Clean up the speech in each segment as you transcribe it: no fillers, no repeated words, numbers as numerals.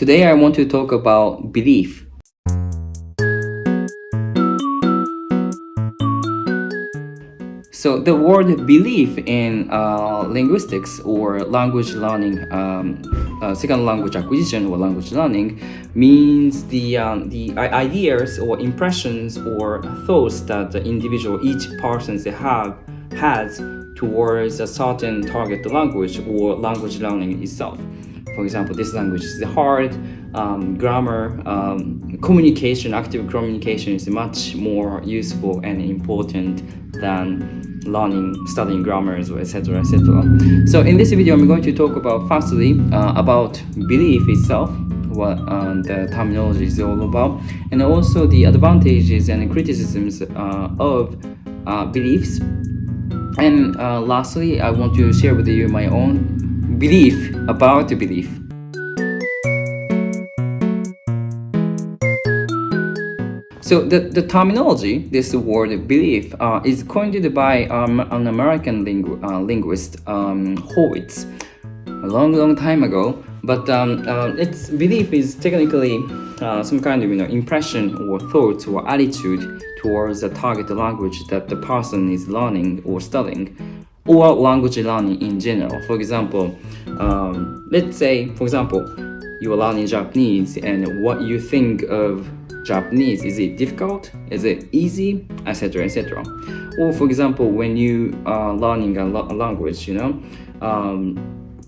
Today I want to talk about belief. So the word belief in linguistics or language learning, second language acquisition or language learning means the ideas or impressions or thoughts that the individual, each person has towards a certain target language or language learning itself. For example, this language is hard, grammar, communication, active communication is much more useful and important than studying grammars, etc., etc. So in this video, I'm going to talk about firstly about belief itself, what the terminology is all about, and also the advantages and criticisms of beliefs. And lastly, I want to share with you my own belief about the belief. So the terminology, this word belief, is coined by an American linguist, Horwitz, a long time ago. But its belief is technically some kind of impression or thoughts or attitude towards the target language that the person is learning or studying, or language learning in general. For example, let's say, for example, you are learning Japanese, and what you think of Japanese, is it difficult? Is it easy? Etc., etc. Or for example, when you are learning a language,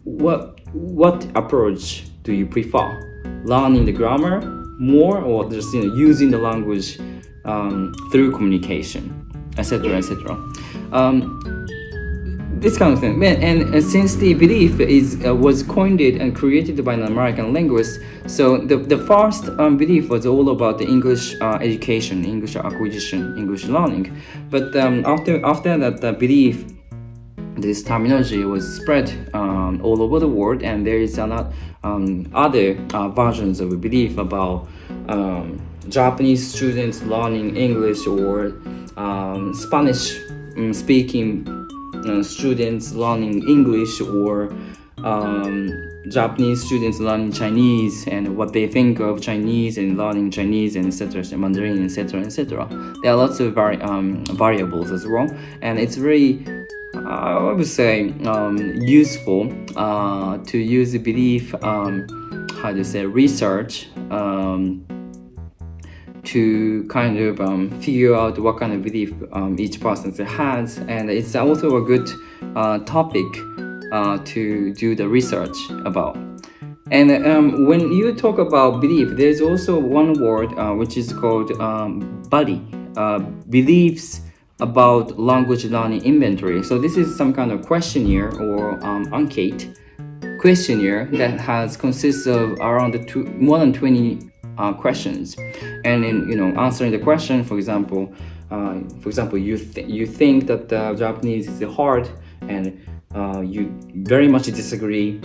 what approach do you prefer? Learning the grammar more, or just using the language through communication, etc., etc. This kind of thing. And since the belief was coined and created by an American linguist, so the first belief was all about the English education, English acquisition, English learning. But after that, the belief, this terminology was spread all over the world, and there is a lot other versions of belief about Japanese students learning English, or Spanish speaking students learning English, or Japanese students learning Chinese, and what they think of Chinese and learning Chinese, and etc., Mandarin, etc., etc. There are lots of variables as well, and it's very, I would say, useful to use the belief, research, to kind of figure out what kind of belief each person has, and it's also a good topic to do the research about. And when you talk about belief, there's also one word which is called bali, beliefs about language learning inventory. So this is some kind of questionnaire or ankete questionnaire that consists of around more than 20 questions, and in answering the question, for example, you think that Japanese is hard, and you very much disagree,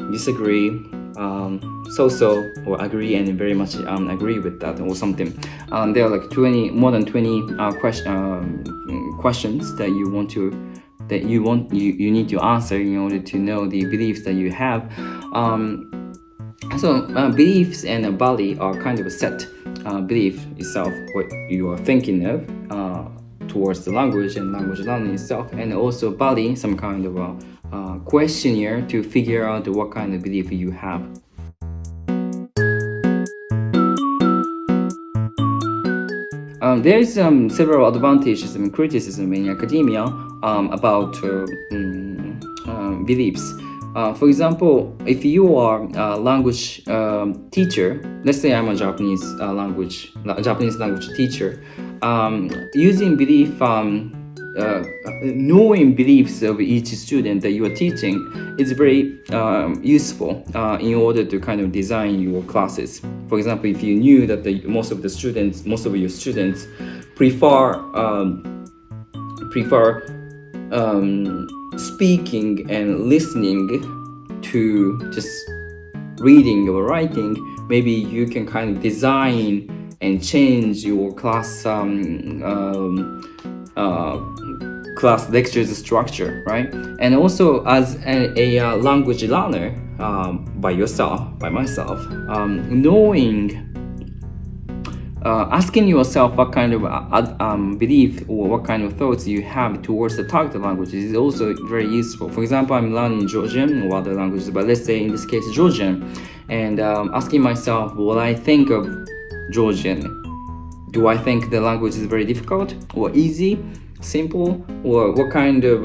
so or agree and very much agree with that or something. There are like more than 20 questions that you need to answer in order to know the beliefs that you have. So beliefs and bali are kind of a set. Belief itself, what you are thinking of towards the language and language learning itself, and also bali, some kind of a questionnaire to figure out what kind of belief you have. There is several advantages and criticism in academia about beliefs. For example, if you are a language teacher, let's say I'm a Japanese language teacher, using belief, knowing beliefs of each student that you are teaching is very useful in order to kind of design your classes. For example, if you knew that most of your students prefer speaking and listening to just reading or writing, maybe you can kind of design and change your class lectures structure, right? And also as a language learner, by myself, asking yourself what kind of belief or what kind of thoughts you have towards the target language is also very useful. For example, I'm learning Georgian or other languages, but let's say in this case Georgian, and asking myself what I think of Georgian. Do I think the language is very difficult or easy, simple, or what kind of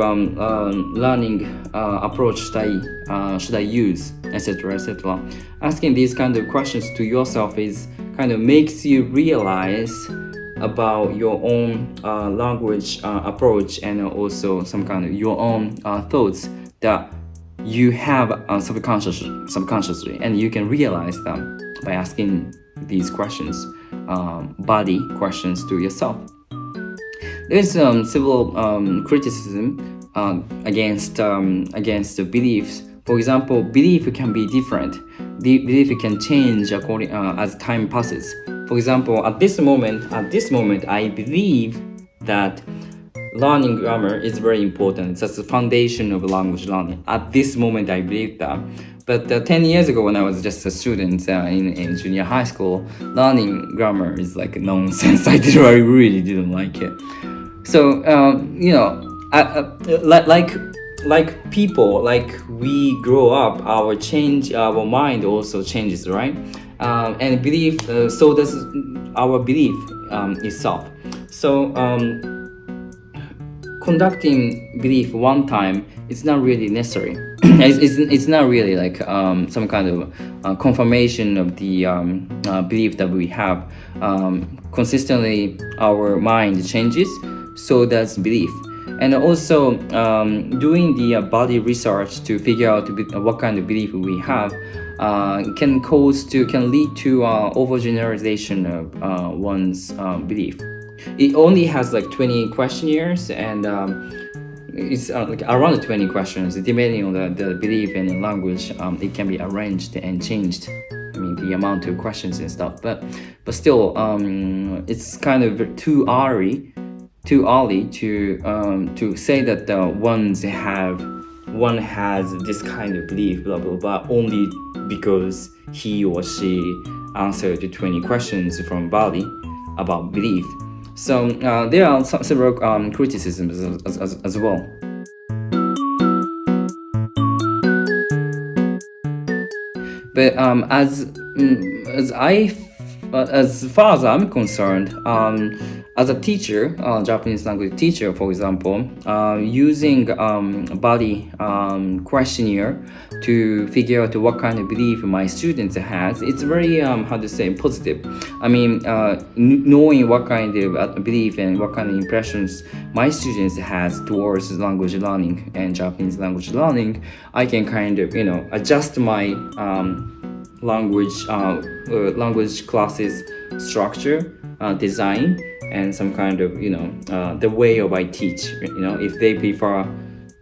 learning approach should I use, etc., etc. Asking these kind of questions to yourself is kind of makes you realize about your own language approach, and also some kind of your own thoughts that you have subconsciously, and you can realize them by asking these questions, body questions to yourself. There's several criticism against the beliefs. For example, belief can be different. The belief can change according as time passes. For example, at this moment, I believe that learning grammar is very important. That's the foundation of language learning. At this moment, I believe that. But 10 years ago, when I was just a student in junior high school, learning grammar is like nonsense. I really didn't like it. So like people, like we grow up, our mind also changes, right? And belief, so does our belief itself. So conducting belief one time is not really necessary. It's not really like some kind of confirmation of the belief that we have. Consistently, our mind changes, so does belief. And also doing the body research to figure out what kind of belief we have can lead to overgeneralization of one's belief. It only has like 20 questionnaires, and it's like around 20 questions. Depending on the belief and the language, it can be arranged and changed. I mean, the amount of questions and stuff, but still, it's kind of too early to say that one has this kind of belief, blah blah blah, only because he or she answered 20 questions from body about belief. So there are several criticisms as well. But as far as I'm concerned, as a teacher, Japanese language teacher, for example, using body questionnaire to figure out what kind of belief my students has, it's very positive. I mean, knowing what kind of belief and what kind of impressions my students has towards language learning and Japanese language learning, I can kind of adjust my language classes structure, design, and some kind of the way of I teach. If they prefer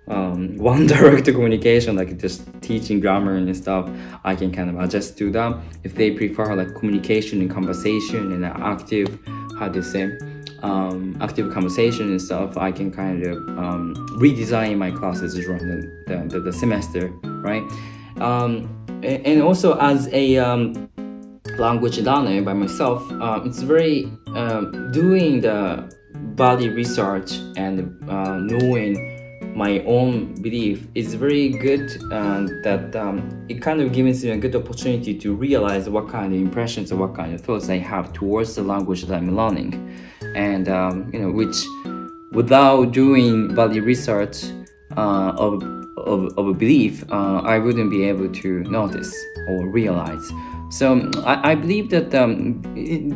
one direct communication, like just teaching grammar and stuff, I can kind of adjust to that. If they prefer like communication and conversation and active conversation and stuff, I can kind of redesign my classes during the semester, right? And also as a language learner by myself, it's very doing the body research and knowing my own belief is very good, that it kind of gives me a good opportunity to realize what kind of impressions or what kind of thoughts I have towards the language that I'm learning, and which without doing body research of a belief, I wouldn't be able to notice or realize. So I believe that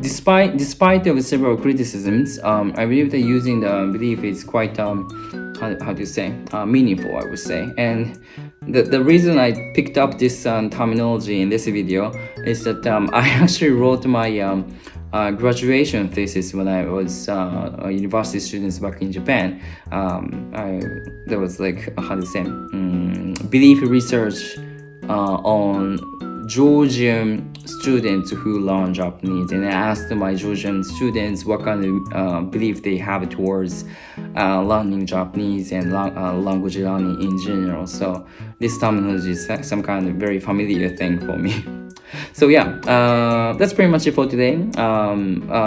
despite of several criticisms, I believe that using the belief is quite meaningful, I would say. And the reason I picked up this terminology in this video is that I actually wrote my graduation thesis when I was a university student back in Japan. There was like belief research on Georgian students who learn Japanese, and I asked my Georgian students what kind of belief they have towards learning Japanese and language learning in general. So this terminology is some kind of very familiar thing for me. So yeah, that's pretty much it for today.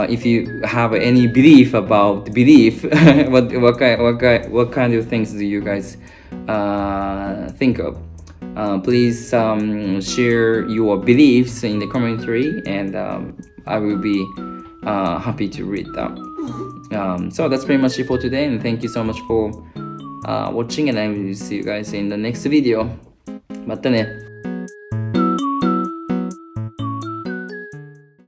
If you have any belief about belief, what kind of things do you guys think of? Please share your beliefs in the commentary, and I will be happy to read that. So that's pretty much it for today, and thank you so much for watching, and I will see you guys in the next video. またね。